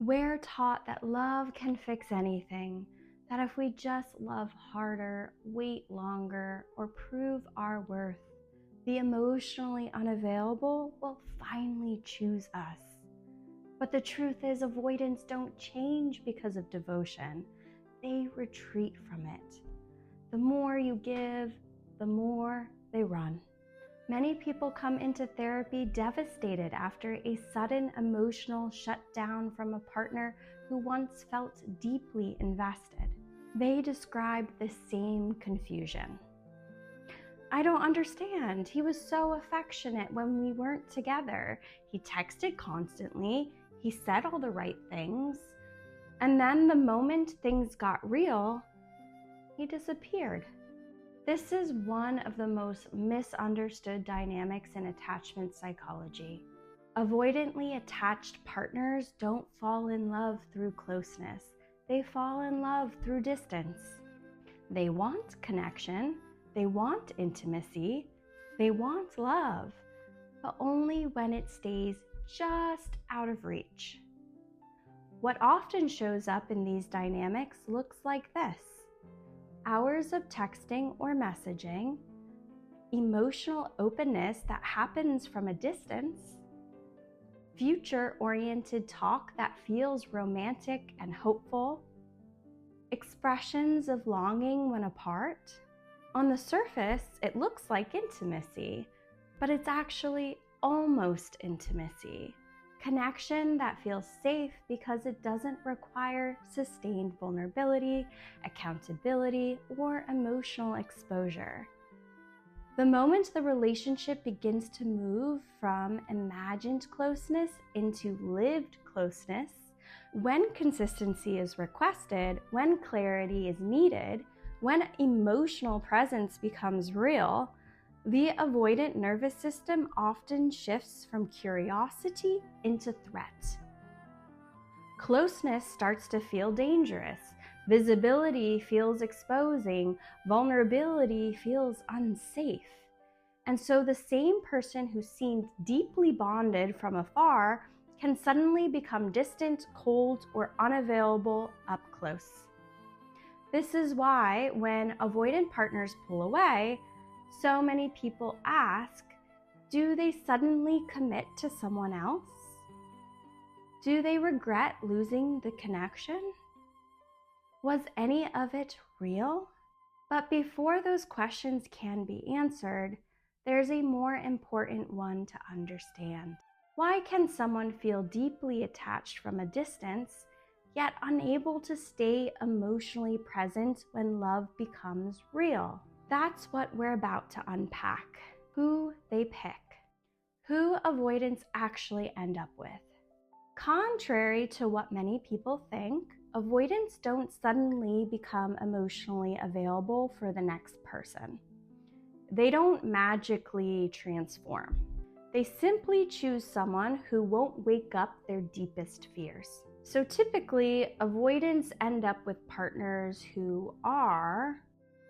We're taught that love can fix anything, that if we just love harder, wait longer, or prove our worth, the emotionally unavailable will finally choose us. But the truth is, avoidants don't change because of devotion. They retreat from it. The more you give, the more they run. Many people come into therapy devastated after a sudden emotional shutdown from a partner who once felt deeply invested. They describe the same confusion. I don't understand. He was so affectionate when we weren't together. He texted constantly. He said all the right things. And then the moment things got real, he disappeared. This is one of the most misunderstood dynamics in attachment psychology. Avoidantly attached partners don't fall in love through closeness. They fall in love through distance. They want connection, they want intimacy, they want love, but only when it stays just out of reach. What often shows up in these dynamics looks like this: hours of texting or messaging, emotional openness that happens from a distance, future-oriented talk that feels romantic and hopeful, expressions of longing when apart. On the surface, it looks like intimacy, but it's actually almost intimacy. Connection that feels safe because it doesn't require sustained vulnerability, accountability, or emotional exposure. The moment the relationship begins to move from imagined closeness into lived closeness, when consistency is requested, when clarity is needed, when emotional presence becomes real, the avoidant nervous system often shifts from curiosity into threat. Closeness starts to feel dangerous. Visibility feels exposing. Vulnerability feels unsafe. And so the same person who seemed deeply bonded from afar can suddenly become distant, cold, or unavailable up close. This is why when avoidant partners pull away, so many people ask, do they suddenly commit to someone else? Do they regret losing the connection? Was any of it real? But before those questions can be answered, there's a more important one to understand. Why can someone feel deeply attached from a distance, yet unable to stay emotionally present when love becomes real? That's what we're about to unpack. Who they pick. Who avoidants actually end up with. Contrary to what many people think, avoidants don't suddenly become emotionally available for the next person. They don't magically transform. They simply choose someone who won't wake up their deepest fears. So typically, avoidants end up with partners who are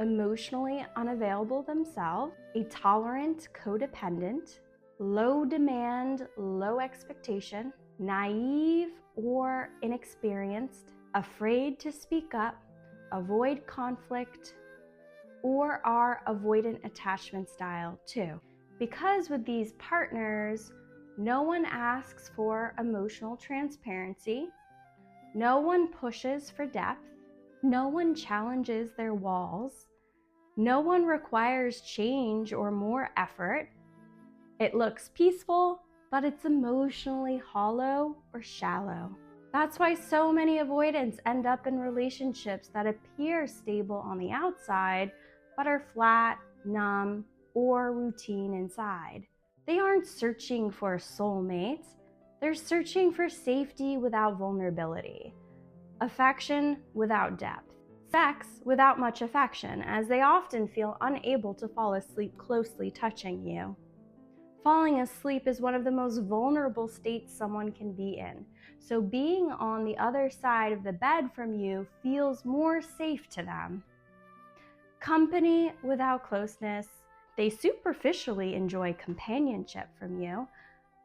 emotionally unavailable themselves, a tolerant codependent, low demand, low expectation, naive or inexperienced, afraid to speak up, avoid conflict, or are avoidant attachment style too. Because with these partners, no one asks for emotional transparency, no one pushes for depth, no one challenges their walls, no one requires change or more effort. It looks peaceful, but it's emotionally hollow or shallow. That's why so many avoidants end up in relationships that appear stable on the outside, but are flat, numb, or routine inside. They aren't searching for a soulmate. They're searching for safety without vulnerability, affection without depth, sex without much affection, as they often feel unable to fall asleep closely touching you. Falling asleep is one of the most vulnerable states someone can be in, so being on the other side of the bed from you feels more safe to them. Company without closeness. They superficially enjoy companionship from you,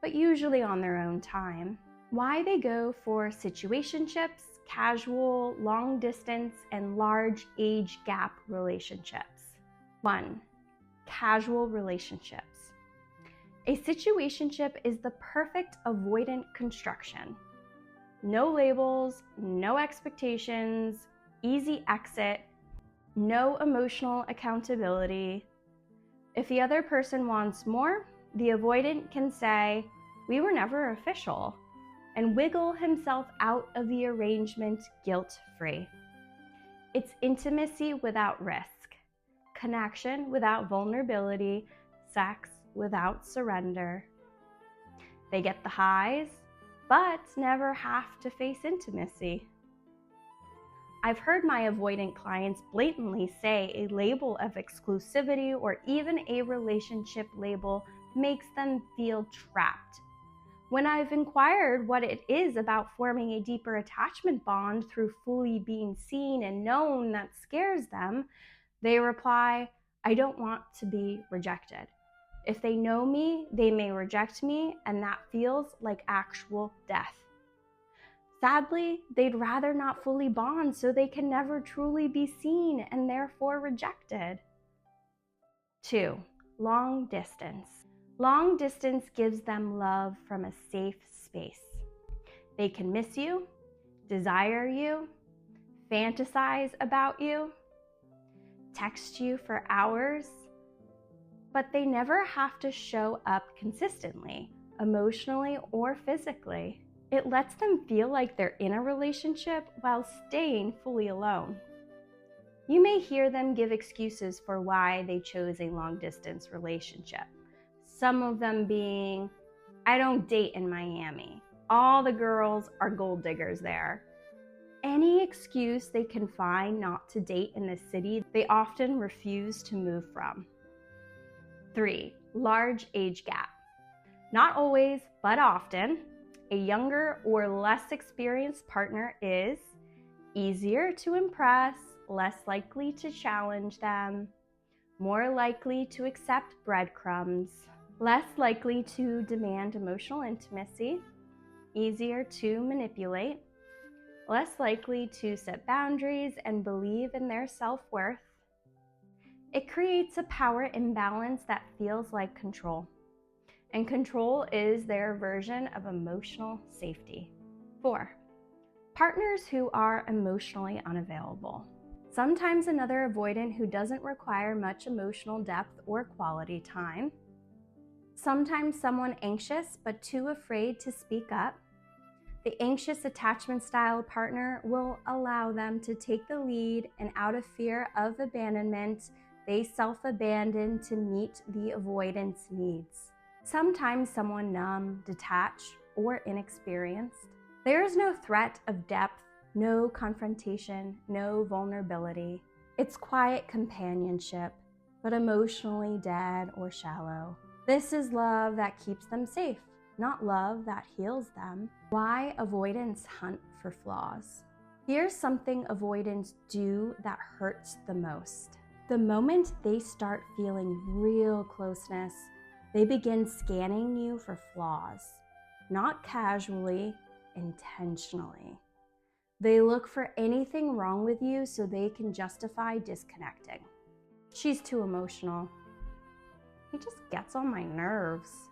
but usually on their own time. Why they go for situationships, casual, long distance, and large age gap relationships. 1. Casual relationships. A situationship is the perfect avoidant construction. No labels, no expectations, easy exit, no emotional accountability. If the other person wants more, the avoidant can say, "We were never official," and wiggle himself out of the arrangement guilt-free. It's intimacy without risk, connection without vulnerability, sex without surrender. They get the highs, but never have to face intimacy. I've heard my avoidant clients blatantly say a label of exclusivity or even a relationship label makes them feel trapped. When I've inquired what it is about forming a deeper attachment bond through fully being seen and known that scares them, they reply, "I don't want to be rejected. If they know me, they may reject me, and that feels like actual death." Sadly, they'd rather not fully bond so they can never truly be seen and therefore rejected. 2. Long distance. Long distance gives them love from a safe space. They can miss you, desire you, fantasize about you, text you for hours, but they never have to show up consistently, emotionally or physically. It lets them feel like they're in a relationship while staying fully alone. You may hear them give excuses for why they chose a long-distance relationship. Some of them being, "I don't date in Miami. All the girls are gold diggers there." Any excuse they can find not to date in the city they often refuse to move from. 3. Large age gap. Not always, but often, a younger or less experienced partner is easier to impress, less likely to challenge them, more likely to accept breadcrumbs, less likely to demand emotional intimacy, easier to manipulate, less likely to set boundaries and believe in their self-worth. It creates a power imbalance that feels like control. And control is their version of emotional safety. 4. Partners who are emotionally unavailable. Sometimes another avoidant who doesn't require much emotional depth or quality time. Sometimes someone anxious but too afraid to speak up. The anxious attachment style partner will allow them to take the lead, and out of fear of abandonment, they self-abandon to meet the avoidant's needs. Sometimes someone numb, detached, or inexperienced. There is no threat of depth, no confrontation, no vulnerability. It's quiet companionship, but emotionally dead or shallow. This is love that keeps them safe, not love that heals them. Why avoidants hunt for flaws? Here's something avoidants do that hurts the most. The moment they start feeling real closeness, they begin scanning you for flaws, not casually, intentionally. They look for anything wrong with you so they can justify disconnecting. "She's too emotional. He just gets on my nerves.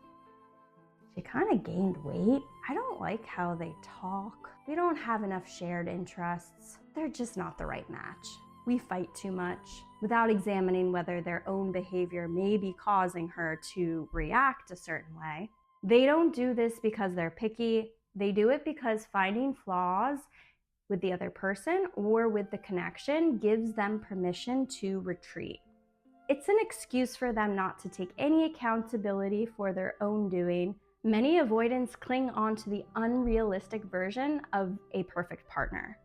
She kind of gained weight. I don't like how they talk. We don't have enough shared interests. They're just not the right match. We fight too much," without examining whether their own behavior may be causing her to react a certain way. They don't do this because they're picky. They do it because finding flaws with the other person or with the connection gives them permission to retreat. It's an excuse for them not to take any accountability for their own doing. Many avoidants cling on to the unrealistic version of a perfect partner,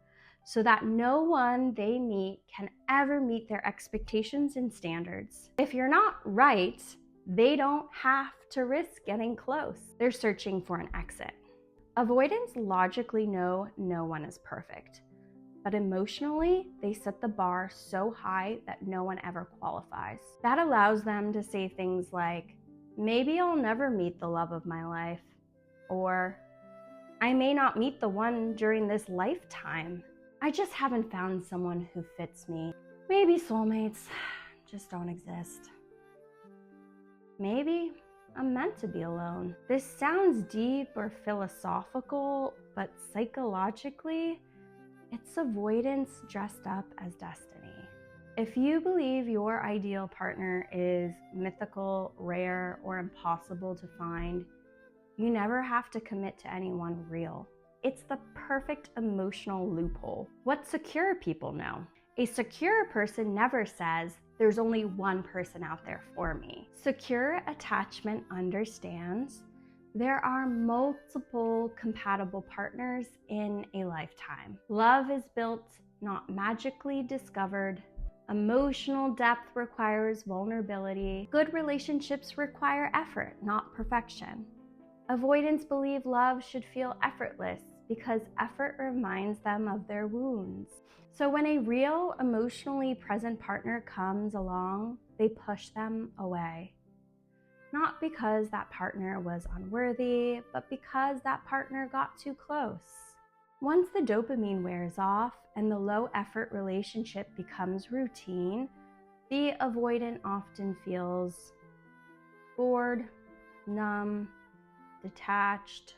so that no one they meet can ever meet their expectations and standards. If you're not right, they don't have to risk getting close. They're searching for an exit. Avoidants logically know no one is perfect, but emotionally, they set the bar so high that no one ever qualifies. That allows them to say things like, "Maybe I'll never meet the love of my life," or I may not meet the one during this lifetime. I just haven't found someone who fits me. Maybe soulmates just don't exist. Maybe I'm meant to be alone. This sounds deep or philosophical, but psychologically, it's avoidance dressed up as destiny. If you believe your ideal partner is mythical, rare, or impossible to find, you never have to commit to anyone real. It's the perfect emotional loophole. What secure people know? A secure person never says, there's only one person out there for me. Secure attachment understands there are multiple compatible partners in a lifetime. Love is built, not magically discovered. Emotional depth requires vulnerability. Good relationships require effort, not perfection. Avoidants believe love should feel effortless because effort reminds them of their wounds. So when a real, emotionally present partner comes along, they push them away. Not because that partner was unworthy, but because that partner got too close. Once the dopamine wears off and the low-effort relationship becomes routine, the avoidant often feels bored, numb, detached,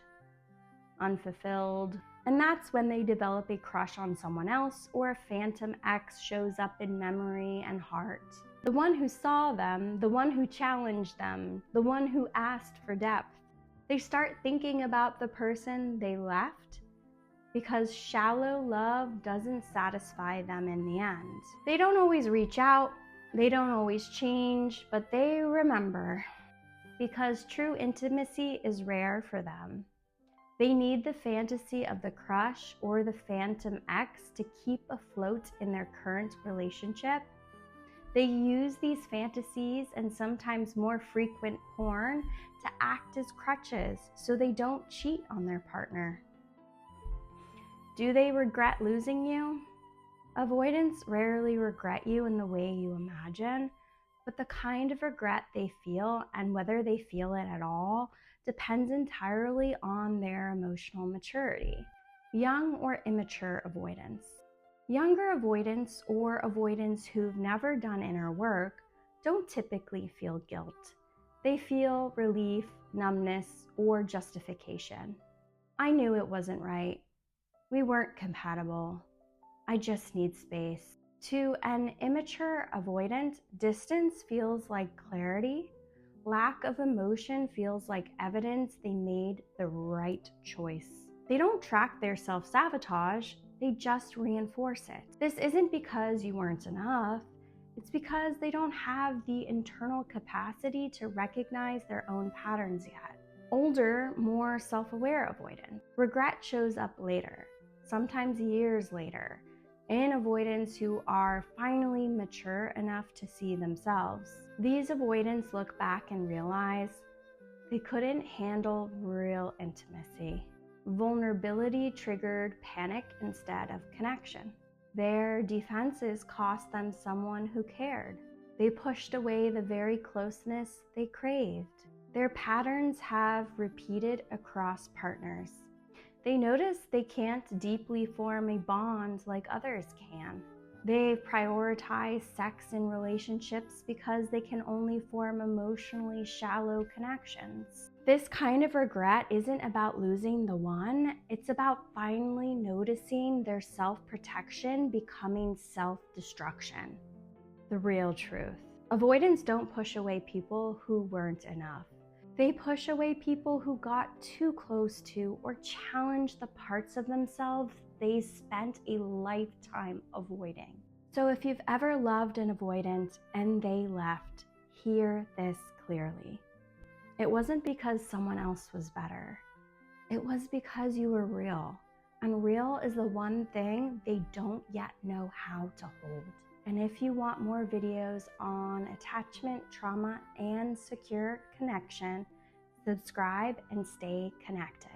unfulfilled. And that's when they develop a crush on someone else, or a phantom ex shows up in memory and heart. The one who saw them, the one who challenged them, the one who asked for depth. They start thinking about the person they left because shallow love doesn't satisfy them in the end. They don't always reach out, they don't always change, but they remember because true intimacy is rare for them. They need the fantasy of the crush or the phantom ex to keep afloat in their current relationship. They use these fantasies and sometimes more frequent porn to act as crutches so they don't cheat on their partner. Do they regret losing you? Avoidants rarely regret you in the way you imagine, but the kind of regret they feel and whether they feel it at all depends entirely on their emotional maturity. Young or immature avoidance. Younger avoidants or avoidants who've never done inner work don't typically feel guilt. They feel relief, numbness, or justification. I knew it wasn't right. We weren't compatible. I just need space. To an immature avoidant, distance feels like clarity. Lack of emotion feels like evidence they made the right choice. They don't track their self-sabotage, they just reinforce it. This isn't because you weren't enough, it's because they don't have the internal capacity to recognize their own patterns yet. Older, more self-aware avoidant. Regret shows up later, sometimes years later, in avoidants who are finally mature enough to see themselves. These avoidants look back and realize they couldn't handle real intimacy. Vulnerability triggered panic instead of connection. Their defenses cost them someone who cared. They pushed away the very closeness they craved. Their patterns have repeated across partners. They notice they can't deeply form a bond like others can. They prioritize sex in relationships because they can only form emotionally shallow connections. This kind of regret isn't about losing the one, it's about finally noticing their self-protection becoming self-destruction. The real truth. Avoidants don't push away people who weren't enough. They push away people who got too close to or challenged the parts of themselves they spent a lifetime avoiding. So if you've ever loved an avoidant and they left, hear this clearly. It wasn't because someone else was better. It was because you were real. And real is the one thing they don't yet know how to hold. And if you want more videos on attachment, trauma, and secure connection, subscribe and stay connected.